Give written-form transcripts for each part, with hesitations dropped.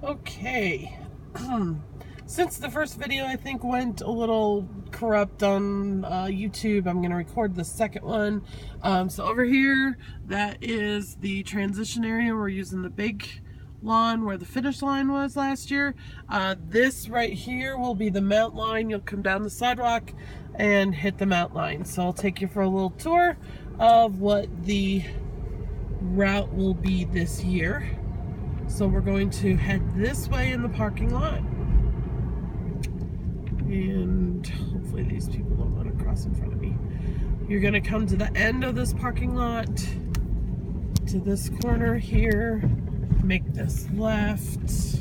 Okay. Since the first video I think went a little corrupt on YouTube, I'm going to record the second one. So over here, that is the transition area. We're using the big lawn where the finish line was last year. This right here will be the mount line. You'll come down the sidewalk and hit the mount line. So I'll take you for a little tour of what the route will be this year. So we're going to head this way in the parking lot. And hopefully these people don't want to cross in front of me. You're going to come to the end of this parking lot, to this corner here, make this left.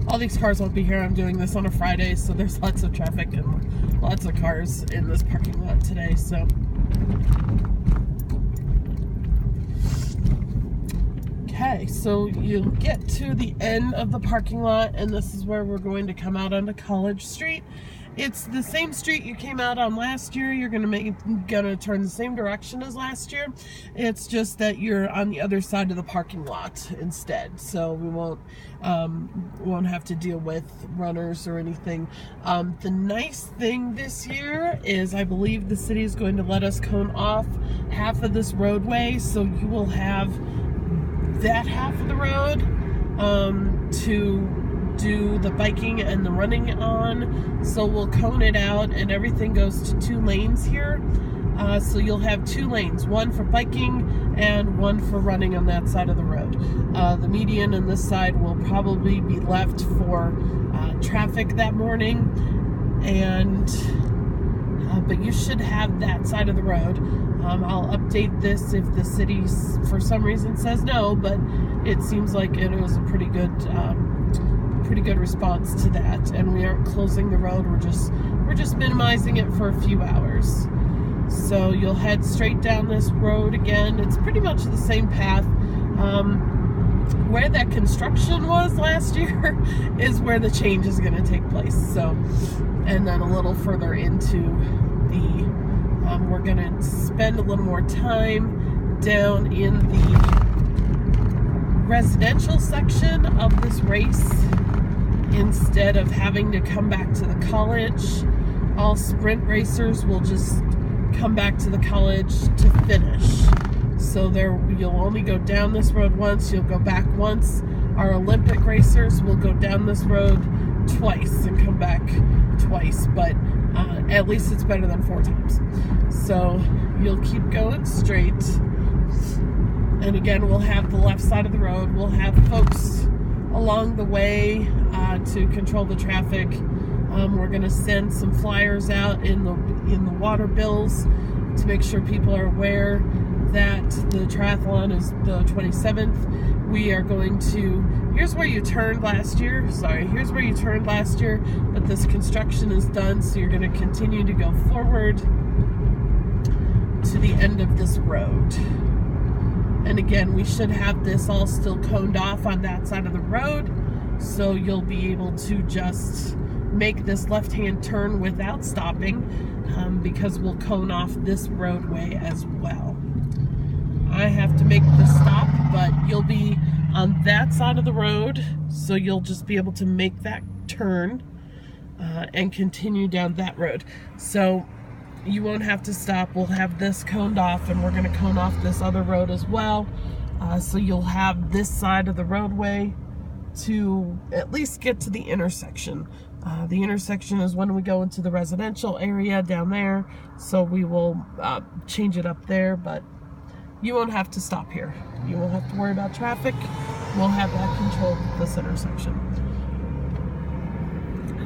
All these cars won't be here. I'm doing this on a Friday, so there's lots of traffic and lots of cars in this parking lot today. So okay, so you'll get to the end of the parking lot, and this is where we're going to come out onto College Street. It's the same street you came out on last year. You're gonna turn the same direction as last year. It's just that you're on the other side of the parking lot instead. So we won't have to deal with runners or anything. The nice thing this year is I believe the city is going to let us cone off half of this roadway, so you will have that half of the road to do the biking and the running on. So we'll cone it out and everything goes to 2 lanes here. So you'll have 2 lanes, one for biking and one for running on that side of the road. The median on this side will probably be left for traffic that morning, and but you should have that side of the road. I'll update this if the city for some reason says no, but it seems like it was a pretty good response to that, and we aren't closing the road. We're just minimizing it for a few hours. So you'll head straight down this road again. It's pretty much the same path. Where that construction was last year is where the change is going to take place. So, and then a little further into the we're going to spend a little more time down in the residential section of this race instead of having to come back to the college. All sprint racers will just come back to the college to finish. So you'll only go down this road once, you'll go back once. Our Olympic racers will go down this road twice and come back twice, but at least it's better than 4 times. So you'll keep going straight. And again, we'll have the left side of the road. We'll have folks along the way to control the traffic. We're going to send some flyers out in the water bills to make sure people are aware that the triathlon is the 27th. We are going to, here's where you turned last year, but this construction is done, so you're going to continue to go forward to the end of this road. And again, we should have this all still coned off on that side of the road, so you'll be able to just make this left-hand turn without stopping, because we'll cone off this roadway as well. I have to make the stop, but you'll be on that side of the road, so you'll just be able to make that turn and continue down that road. So you won't have to stop. We'll have this coned off, and we're going to cone off this other road as well. So you'll have this side of the roadway to at least get to the intersection. The intersection is when we go into the residential area down there, so we will change it up there, but you won't have to stop here. You won't have to worry about traffic. We'll have that controlled at this intersection.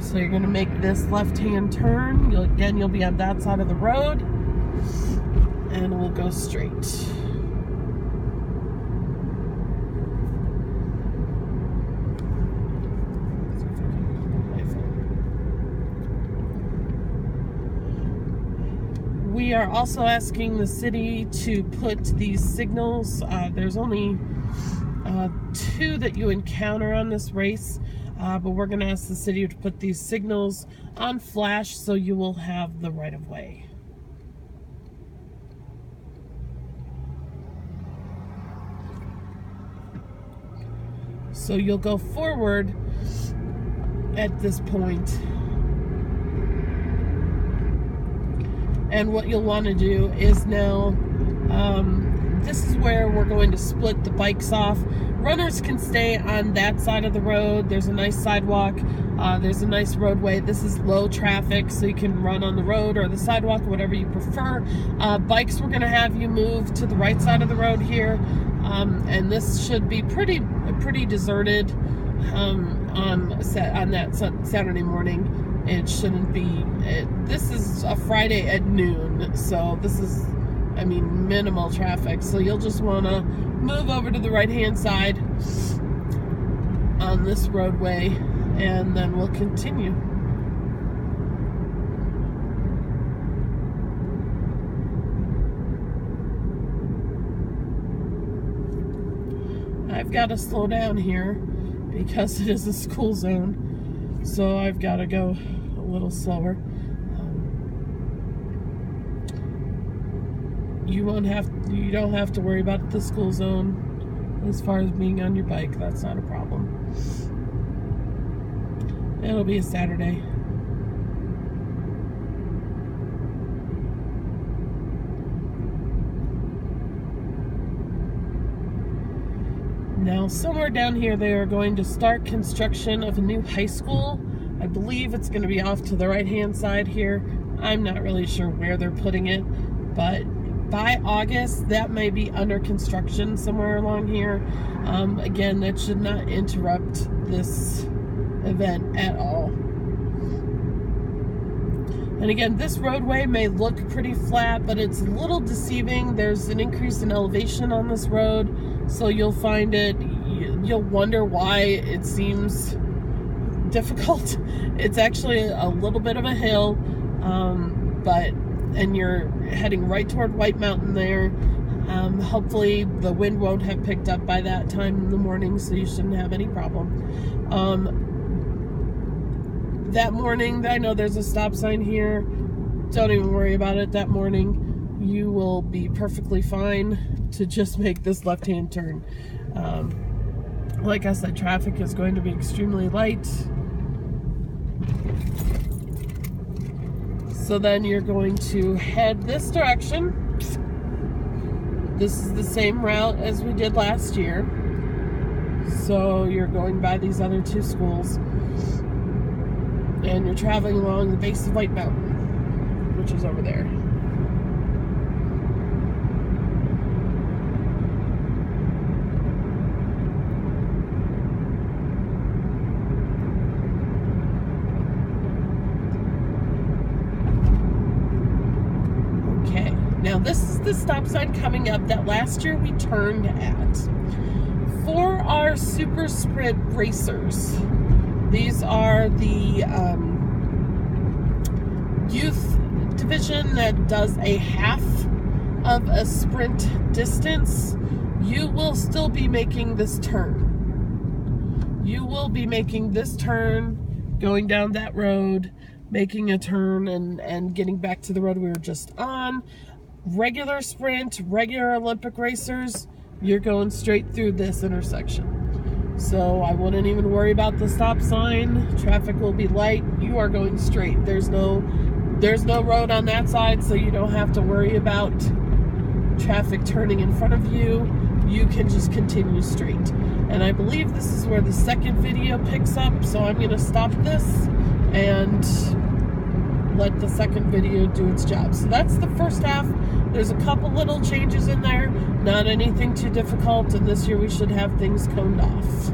So you're going to make this left-hand turn. You'll be on that side of the road, and we'll go straight. We are also asking the city to put these signals. There's only 2 that you encounter on this race, but we're going to ask the city to put these signals on flash so you will have the right of way. So you'll go forward at this point. And what you'll want to do is now, this is where we're going to split the bikes off. Runners can stay on that side of the road. There's a nice sidewalk. There's a nice roadway. This is low traffic, so you can run on the road or the sidewalk, whatever you prefer. Bikes, we're going to have you move to the right side of the road here. And this should be pretty deserted on that Saturday morning. It shouldn't be. This is a Friday at noon, so this is, I mean, minimal traffic. So you'll just want to move over to the right-hand side on this roadway, and then we'll continue. I've got to slow down here because it is a school zone, so I've got to go a little slower. You don't have to worry about the school zone as far as being on your bike. That's not a problem. It'll be a Saturday. Now, somewhere down here, they are going to start construction of a new high school. I believe it's going to be off to the right-hand side here. I'm not really sure where they're putting it, but by August, that may be under construction somewhere along here. Again, that should not interrupt this event at all. And again, this roadway may look pretty flat, but it's a little deceiving. There's an increase in elevation on this road, so you'll find you'll wonder why it seems difficult. It's actually a little bit of a hill, and you're heading right toward White Mountain there. Hopefully the wind won't have picked up by that time in the morning, so you shouldn't have any problem. That morning, I know there's a stop sign here. Don't even worry about it that morning. You will be perfectly fine to just make this left-hand turn. Like I said, traffic is going to be extremely light. So then you're going to head this direction. This is the same route as we did last year. So you're going by these other two schools. And you're traveling along the base of White Mountain, which is over there. Now this is the stop sign coming up that last year we turned at. For our Super Sprint racers, these are the youth division that does a half of a sprint distance. You will still be making this turn. You will be making this turn, going down that road, making a turn and getting back to the road we were just on. Regular sprint, regular Olympic racers, you're going straight through this intersection. So I wouldn't even worry about the stop sign. Traffic will be light. You are going straight. There's no road on that side, so you don't have to worry about traffic turning in front of you. You can just continue straight. And I believe this is where the second video picks up, so I'm going to stop this and let the second video do its job. So that's the first half. There's a couple little changes in there, not anything too difficult, and this year we should have things coned off.